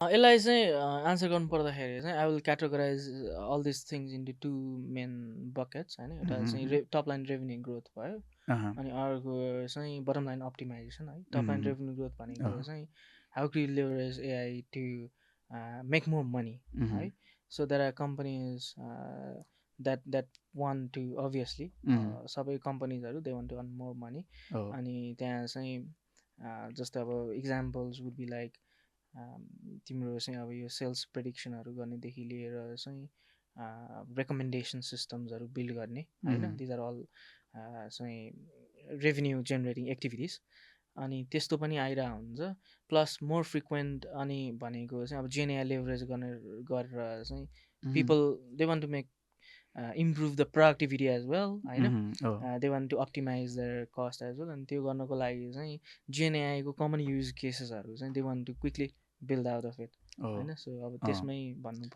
यसलाई चाहिँ आन्सर गर्नु पर्दाखेरि चाहिँ I will categorise all this things into two main buckets होइन। एउटा चाहिँ टप लाइन रेभेन्यू ग्रोथ भयो, अँ, अनि अर्को चाहिँ बटम लाइन अप्टिमाइजेसन है। Top line um, revenue growth भनेको अँ, चाहिँ how to leverage AI to make more money है। Um, so there are companies that want to obviously um, सबै कम्पनीजहरू they want to earn more money. हो, अनि त्यहाँ चाहिँ जस्तै अब इक्जाम्पल्स वुड बी लाइक तिम्रो चाहिँ अब यो सेल्स प्रेडिक्सनहरू गर्नेदेखि लिएर चाहिँ रेकमेन्डेसन सिस्टम्सहरू बिल्ड गर्ने होइन। दिज आर अल चाहिँ रेभेन्यू जेनेरेटिङ एक्टिभिटिज। अनि त्यस्तो पनि आइरहेको हुन्छ। प्लस मोर फ्रिक्वेन्ट अनि भनेको चाहिँ अब जेएनएआई लेभरेज गर्ने गरेर चाहिँ um, people they want to make improve the productivity as well होइन। हो, they want to optimise their cost as well. अनि त्यो गर्नको लागि चाहिँ जेएनएआईको कमन युज केसेसहरू चाहिँ they want to quickly build out of it हो, होइन। सो अब अँ। त्यसमै भन्नु